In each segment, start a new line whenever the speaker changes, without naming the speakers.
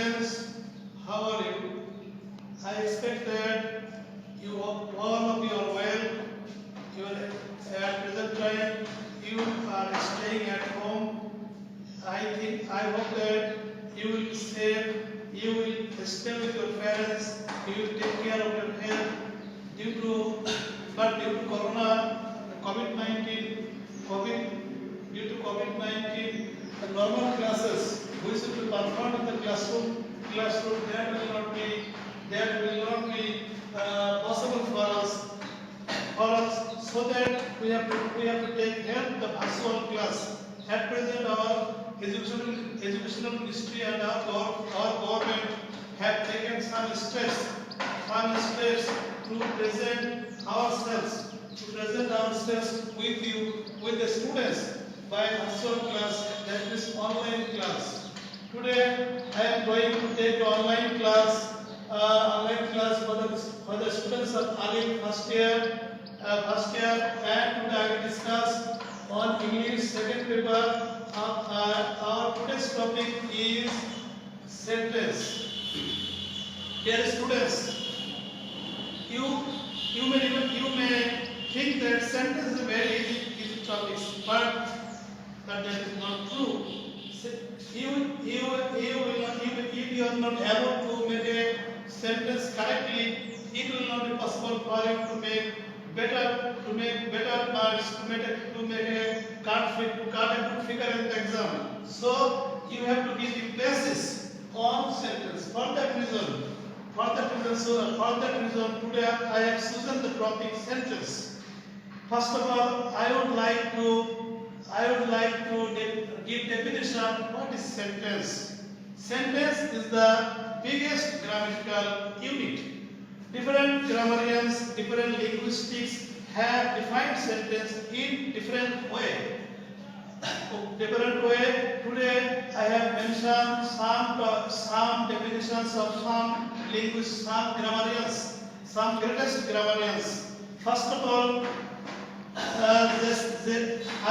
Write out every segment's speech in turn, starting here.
friends, how are you? I expect that you all of you are well. You are at present time you are staying at home. I hope that you will be safe. You will stay with your parents. You will take care of your health. Due to due to COVID-19, the normal classes which should be performed in the classroom that will not be possible for us. So that we have to take help the virtual class. At present, our educational ministry and our government have taken some steps to present ourselves with you, with the students by virtual class, that is online class. Today, I am going to take online class for the students of ALIM first year, and today I will discuss on English second paper. Our today's topic is sentence. Dear students, you may think that sentence is a very easy topic, but that is not true. If you are not able to make a sentence correctly, it will not be possible for you to make better marks, to make a good figure in the exam. So you have to give the basis on sentence. For that reason, today I have chosen the topic sentence. First of all, I would like to give definition. What is sentence? Sentence is the biggest grammatical unit. Different grammarians, different linguistics have defined sentence in different way. Today I have mentioned some definitions of some linguists, some grammarians, some greatest grammarians. First of all, I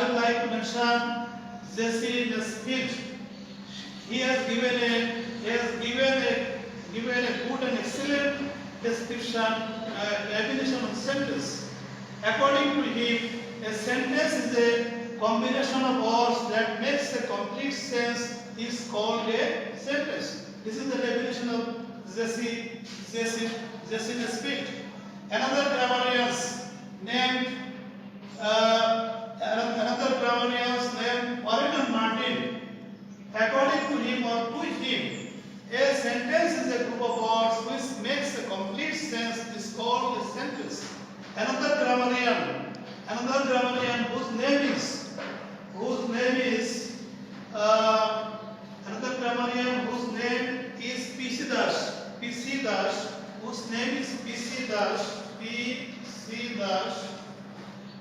would like to mention Jesse Nesbitt. He has given a good and excellent definition of sentence. According to him, a sentence is a combination of words that makes a complete sense is called a sentence. This is the definition of Jesse Nesbitt. Another grammarian named Warren Martin. According to him or to him, a sentence is a group of words which makes a complete sense is called a sentence. Another grammarian whose name is P.C. Dash, whose name is P.C. Dash.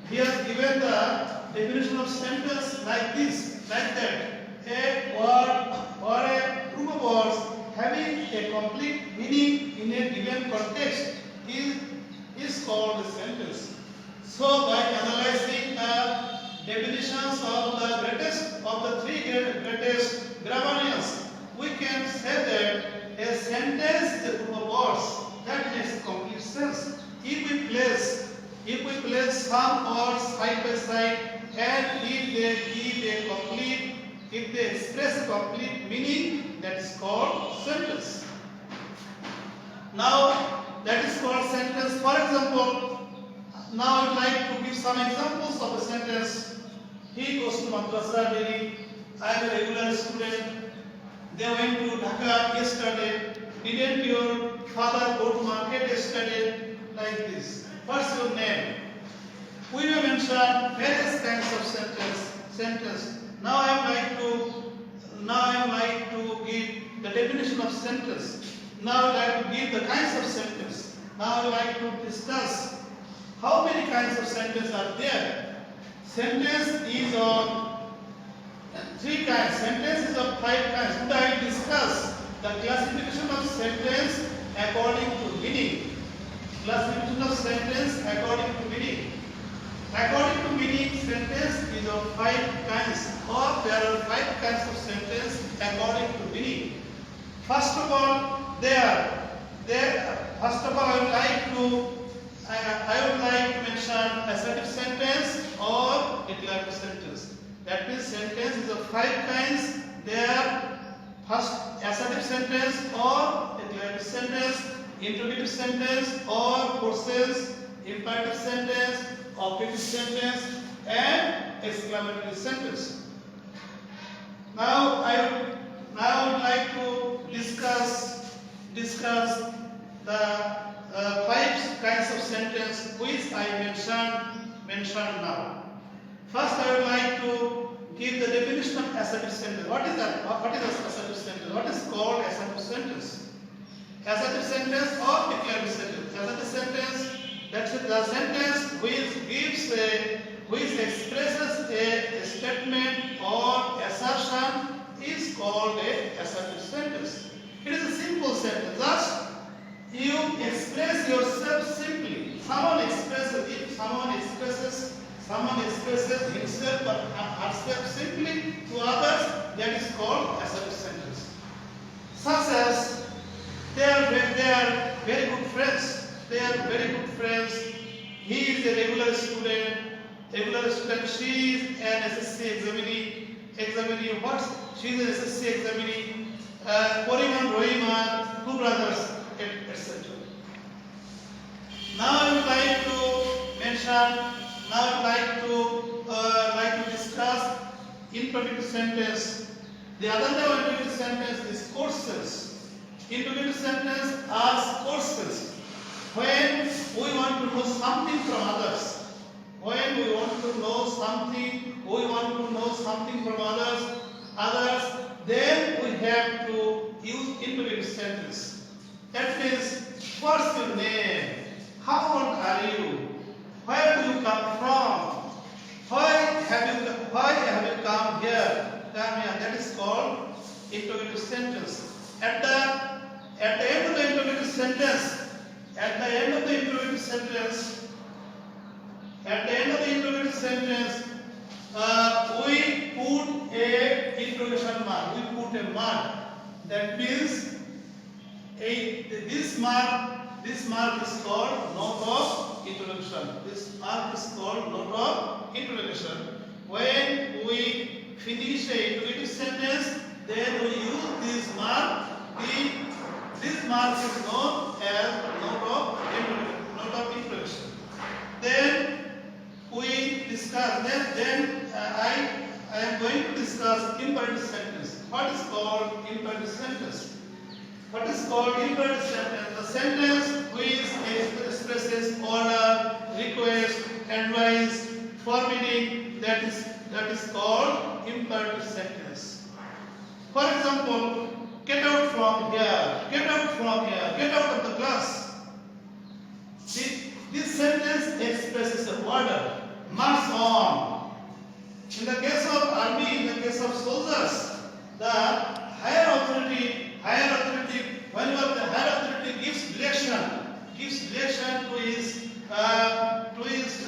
He has given the definition of sentence like that. A word or a group of words having a complete meaning in a given context is called a sentence. So by analyzing the definitions of the three greatest grammarians, we can say that a sentence is a group of words that makes complete sense. If we place some words side by side, and if they express a complete meaning, that is called sentence. Now that is called sentence. For example, now I would like to give some examples of a sentence. He goes to Madrasa daily. I am a regular student. They went to Dhaka yesterday. Didn't your father go to market yesterday? Like this. What's your name? We will mention various kinds of sentence. Now I am like to give the definition of sentence. Now I would like to give the kinds of sentence. Now I would like to discuss how many kinds of sentence are there. Sentence is of 3 kinds. Sentence is of 5 kinds. Today I will discuss the classification of sentence according to meaning. Classification of sentence according to meaning. According to meaning, sentence is of 5 kinds, or there are 5 kinds of sentence according to meaning. First of all, first of all, I would like to mention assertive sentence or declarative sentence. That means sentence is of 5 kinds. There, first assertive sentence or declarative sentence, interrogative sentence or questions, imperative sentence, operative sentence, and exclamatory sentence. Now I would like to discuss the 5 kinds of sentence which I mentioned now. First, I would like to give the definition of assertive sentence. What is that? What is assertive sentence? What is called assertive sentence? Assertive sentence or declarative sentence. Assertive sentence, that's the sentence which expresses a statement or assertion is called a assertive sentence. It is a simple sentence. Thus, you express yourself simply. Someone expresses himself or herself simply to others. That is called assertive sentence. Such as they are very good friends. They are very good friends. He is a regular student. She is an SSC examinee. What? She is an SSC examinee. Koriman, Rohiman, 2 brothers, etc. Now I would like to mention. Now I would like to discuss interrogative sentence. The other type of interrogative sentence is questions. Interrogative sentence asks questions when we want to know something from others. When we want to know something from others, then we have to use interrogative sentence. That means, what's your name? How old are you? Where do you come from? Why have you come here? That is called interrogative sentence. At the end of the interrogative sentence, we put a interrogation mark. We put a mark. That means this mark is called note of interrogation. This mark is called note of interrogation. When we finish a interrogative sentence, then we use this mark. This mark is known as note of interrogation. Then we discuss. Then I am going to discuss imperative sentence. What is called imperative sentence? What is called imperative sentence? The sentence which expresses order, request, advice, forbidding. That is called imperative sentence. For example, get out from here, get out of the class. This sentence expresses an order. March on. In the case of army, in the case of soldiers, the higher authority, whenever the higher authority gives direction to his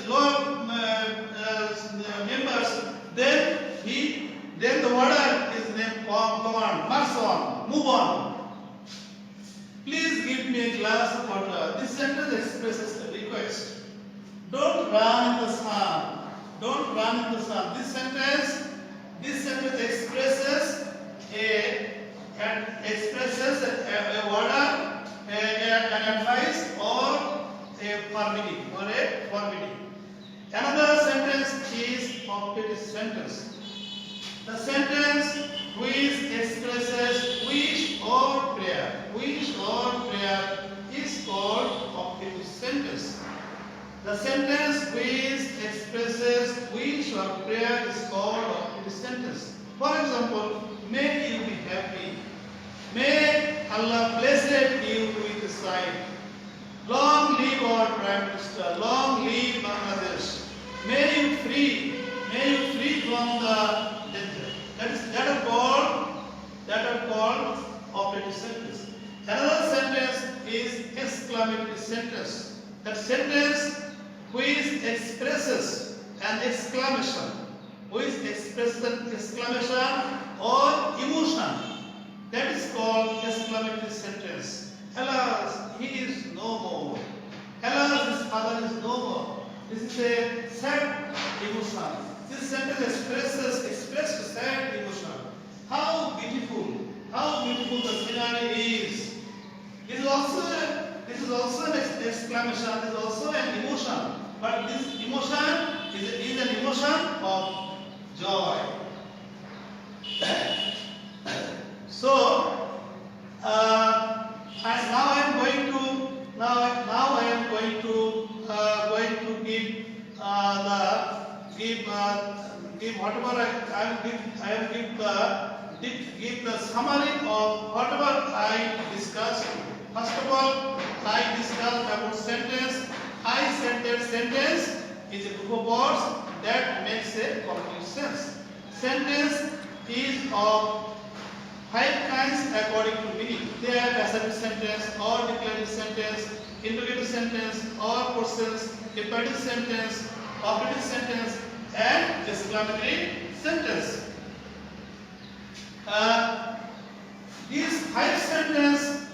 lower members, then the order is named command. March on, move on. Please give me a glass of water. This sentence expresses a request. Don't run in the sun. Don't run in the sun. This sentence expresses a order, an advice, or a forbidding. Another sentence is operative sentence. The sentence which expresses wish or prayer is called operative sentence. The sentence which expresses wish or prayer is called operative sentence. For example, may you be happy. May Allah bless you with the sight. Long live our Prime Minister. Long live Bangladesh. May you free from the danger. That are called operative sentence. Another sentence is exclamatory sentence. That sentence which expresses an exclamation, or emotion. That is called exclamatory sentence. Alas, he is no more. Alas, his father is no more. This is a sad emotion. This sentence expresses sad emotion. How beautiful the scenery is. This is also an exclamation. This is also an emotion. But this emotion is an emotion of joy. So, and now I am going to give whatever give the summary of whatever I discussed. First of all, I discussed about sentence. I said that sentence is a group of words that makes a complete sense. Sentence is of 5 kinds according to meaning. They are assertive sentence or declarative sentence, interrogative sentence or questions, imperative sentence, operative sentence, and exclamatory sentence. These five sentences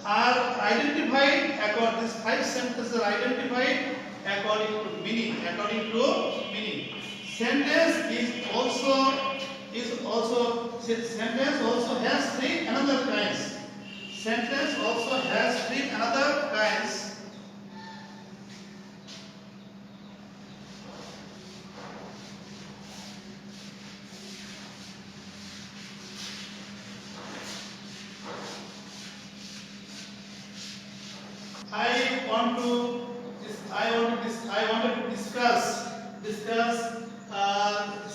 are identified according. These 5 sentences are identified according to meaning. Sentence sentence also has 3 another kinds. Sentence also has 3 another kinds. I wanted to discuss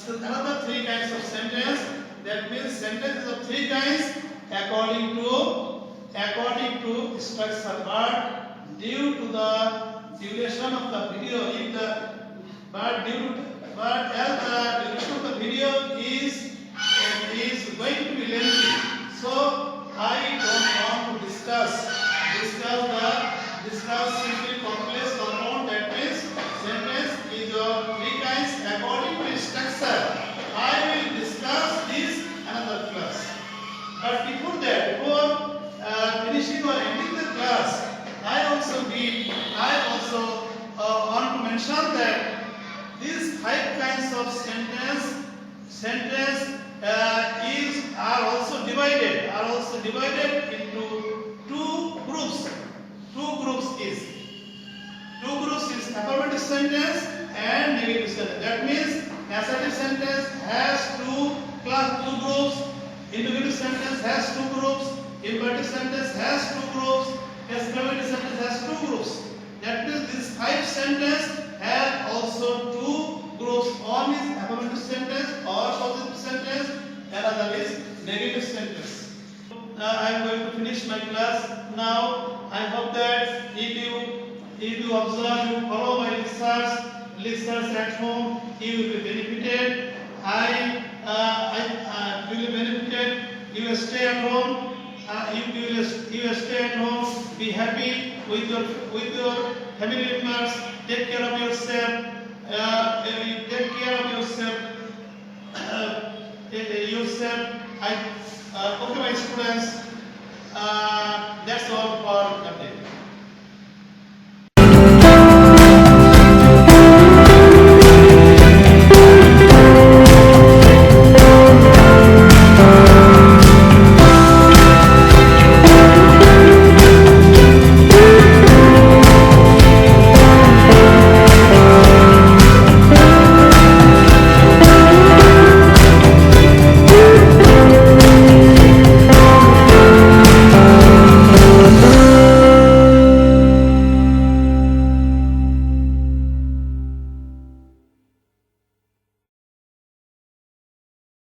another 3 kinds of sentence. That means sentences of 3 kinds according to structure. But due to the duration of the video, as the duration of the video is going to be lengthy, so I don't want to discuss simply complex compound. That means sentence is of 3 kinds according to structure. I will discuss this another class. But before finishing or ending the class, I also want to mention that these 5 kinds of sentence are also divided into 2 groups. Two groups is affirmative sentence and negative sentence. That means assertive sentence has 2 groups, interrogative sentence has 2 groups, imperative sentence has 2 groups, exclamatory sentence has 2 groups. That means these 5 sentences have also 2 groups. One is affirmative sentence or positive sentence, another is negative sentence. I am going to finish my class now. I hope that if you observe, you follow my lectures at home, you will be benefited. You will be benefited. You will stay at home. You will stay at home. Be happy with your family members. Take care of yourself. Take care of yourself. Okay, my students. That's all for today.